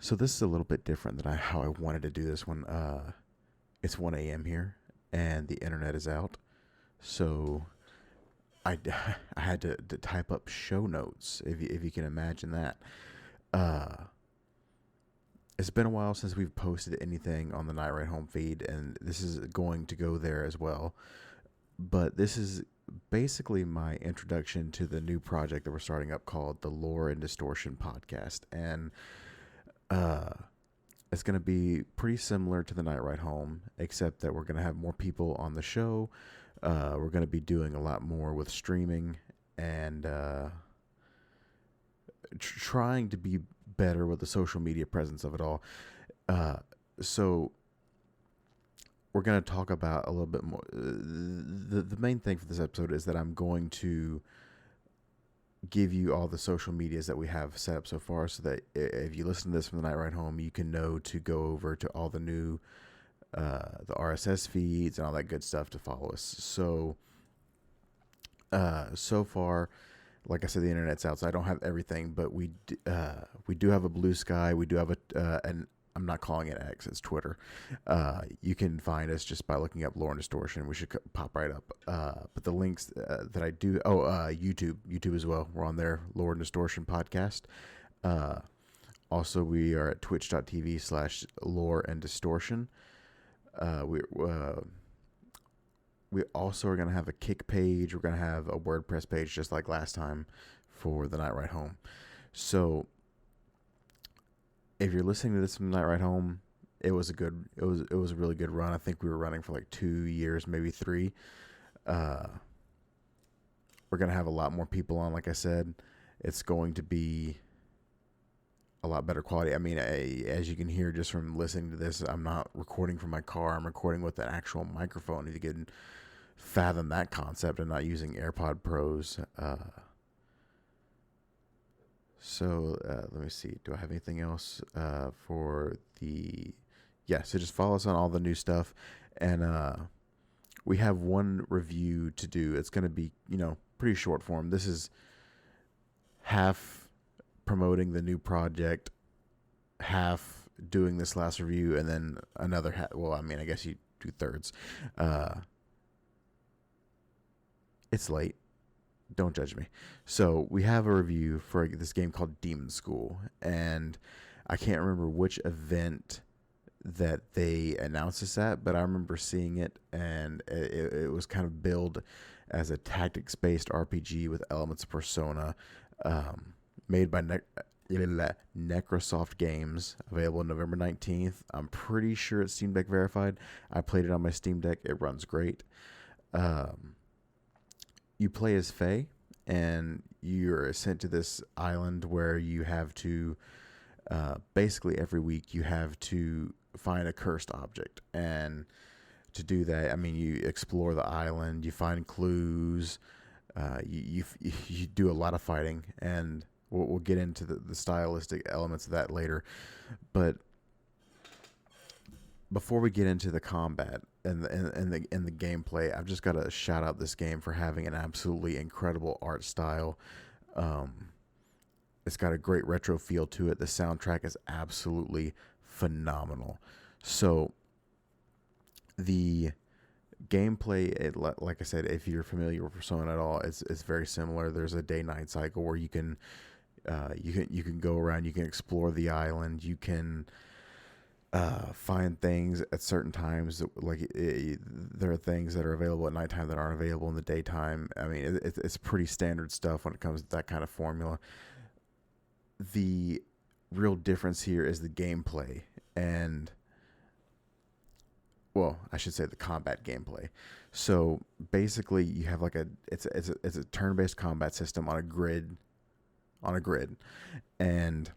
So this is a little bit different than how I wanted to do this one. It's 1 a.m. here, and the internet is out. So I, I had to type up show notes, if you can imagine that. It's been a while since we've posted anything on the Night Ride Home feed, and this is going to go there as well. But this is basically my introduction to the new project that we're starting up called the Lore and Distortion podcast. And it's going to be pretty similar to the Night Ride Home, except that we're going to have more people on the show. We're going to be doing a lot more with streaming and trying to be better with the social media presence of it all. So we're going to talk about a little bit more. The main thing for this episode is that I'm going to give you all the social medias that we have set up so far, so that if you listen to this from the Night Ride Home, you can know to go over to all the new the RSS feeds and all that good stuff to follow us. So so far, like I said, the internet's out, so I don't have everything, but we do have a Blue Sky. We do have an I'm not calling it X, it's Twitter. You can find us just by looking up Lore and Distortion. We should pop right up. But the links that I do, YouTube as well. We're on there, Lore and Distortion podcast. Also, we are at twitch.tv/Lore and Distortion. We also are going to have a Kick page. We're going to have a WordPress page just like last time for the Night Ride Home. So if you're listening to this from the Night Ride Home, it was a really good run. I think we were running for like 2 years, maybe 3. We're going to have a lot more people on. Like I said, it's going to be a lot better quality. I mean, as you can hear just from listening to this, I'm not recording from my car. I'm recording with an actual microphone. If you can fathom that concept, and not using AirPod Pros. So let me see. Do I have anything else for the... Yeah, so just follow us on all the new stuff. And we have one review to do. It's going to be, pretty short form. This is half promoting the new project, half doing this last review, and then another half... Well, I mean, I guess you do thirds. It's late. Don't judge me. So we have a review for this game called Demonschool, and I can't remember which event that they announced this at, but I remember seeing it, and it was kind of billed as a tactics-based RPG with elements of Persona, made by Necrosoft Games, available November 19th. I'm pretty sure it's Steam Deck verified. I played it on my Steam Deck. It runs great. You play as Faye, and you're sent to this island where you have to, basically every week, you have to find a cursed object. And to do that, I mean, you explore the island, you find clues, you do a lot of fighting, and we'll get into the stylistic elements of that later. But before we get into the combat and the gameplay, I've just got to shout out this game for having an absolutely incredible art style. It's got a great retro feel to it. The soundtrack is absolutely phenomenal. So the gameplay, like I said, if you're familiar with Persona at all, it's very similar. There's a day-night cycle where you can go around, you can explore the island, you can find things at certain times. There are things that are available at nighttime that aren't available in the daytime. I mean, it's pretty standard stuff when it comes to that kind of formula. The real difference here is the gameplay, and, well, I should say the combat gameplay. So basically, you have it's a turn-based combat system on a grid, and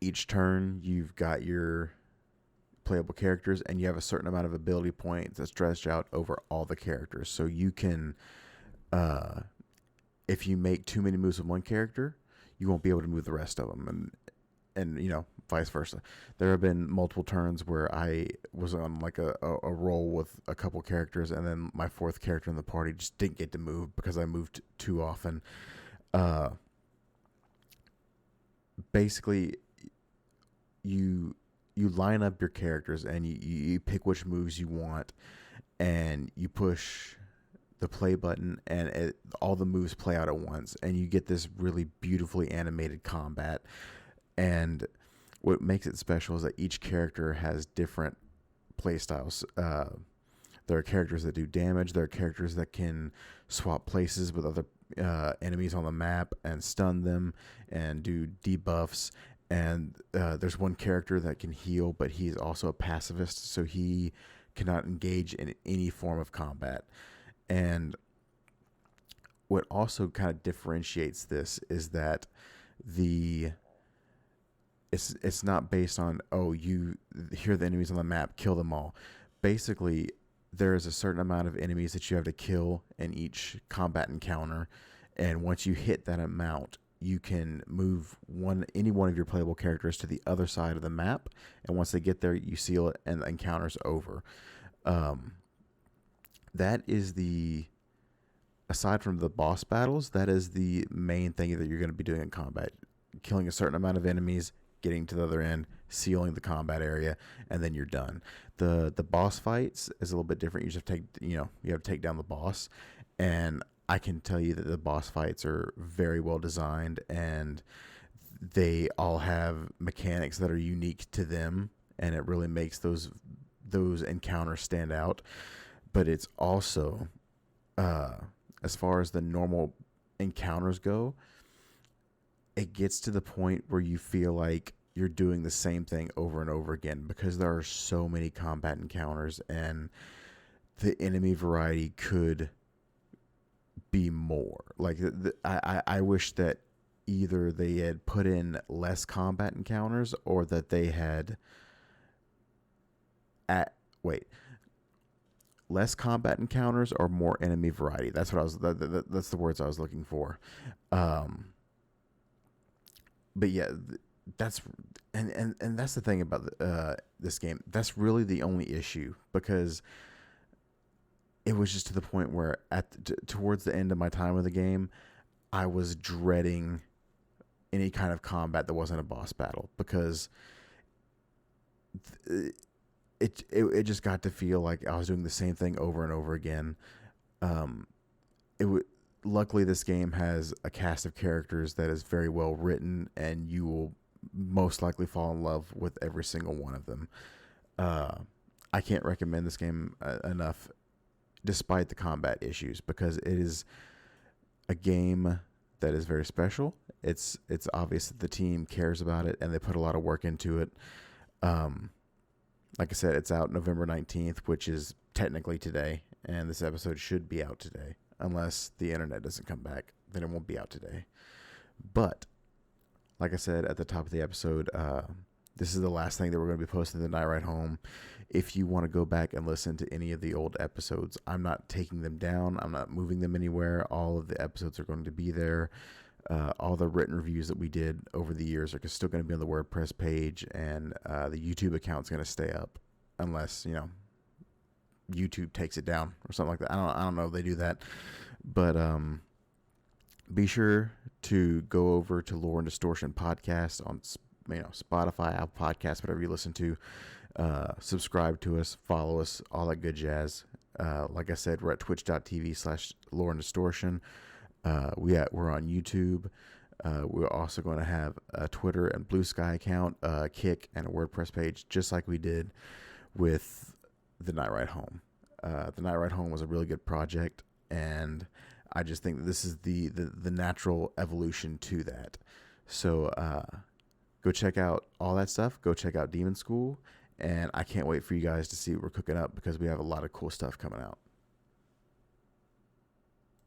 each turn you've got your playable characters, and you have a certain amount of ability points that stretch out over all the characters. So you can, if you make too many moves with one character, you won't be able to move the rest of them, and vice versa. There have been multiple turns where I was on like a roll with a couple characters, and then my fourth character in the party just didn't get to move because I moved too often. Basically, you you line up your characters and you pick which moves you want, and you push the play button, and all the moves play out at once, and you get this really beautifully animated combat. And what makes it special is that each character has different play styles. There are characters that do damage. There are characters that can swap places with other enemies on the map and stun them and do debuffs. And there's one character that can heal, but he's also a pacifist, so he cannot engage in any form of combat. And what also kind of differentiates this is that it's not based on, oh, you hear the enemies on the map, kill them all. Basically, there is a certain amount of enemies that you have to kill in each combat encounter, and once you hit that amount, you can move any one of your playable characters to the other side of the map, and once they get there, you seal it, and the encounter's over. That is aside from the boss battles, that is the main thing that you're going to be doing in combat: killing a certain amount of enemies, getting to the other end, sealing the combat area, and then you're done. The boss fights is a little bit different. You just have to you have to take down the boss, and I can tell you that the boss fights are very well designed, and they all have mechanics that are unique to them, and it really makes those encounters stand out. But it's also, as far as the normal encounters go, it gets to the point where you feel like you're doing the same thing over and over again, because there are so many combat encounters, and the enemy variety could be more. Like, I wish that either they had put in less combat encounters, or that they had less combat encounters or more enemy variety. That's what I was. That's the words I was looking for. But yeah, that's and that's the thing about this game. That's really the only issue, because it was just to the point where towards the end of my time with the game, I was dreading any kind of combat that wasn't a boss battle, because it just got to feel like I was doing the same thing over and over again. Luckily, this game has a cast of characters that is very well written, and you will most likely fall in love with every single one of them. I can't recommend this game enough, despite the combat issues, because it is a game that is very special. It's obvious that the team cares about it, and they put a lot of work into it. Like I said, it's out November 19th, which is technically today, and this episode should be out today. Unless the internet doesn't come back, then it won't be out today. But, like I said at the top of the episode, this is the last thing that we're going to be posting the Night Ride Home. If you want to go back and listen to any of the old episodes, I'm not taking them down. I'm not moving them anywhere. All of the episodes are going to be there. All the written reviews that we did over the years are still going to be on the WordPress page, and the YouTube account's going to stay up, unless, YouTube takes it down or something like that. I don't know if they do that, but be sure to go over to Lore and Distortion podcast on Spotify, Apple Podcasts, whatever you listen to. Subscribe to us, follow us, all that good jazz. Like I said, we're at twitch.tv/Lore and Distortion. We're on YouTube. We're also going to have a Twitter and Blue Sky account, Kick, and a WordPress page, just like we did with the Night Ride Home. The Night Ride Home was a really good project, and I just think that this is the natural evolution to that. So go check out all that stuff. Go check out Demonschool, and I can't wait for you guys to see what we're cooking up, because we have a lot of cool stuff coming out.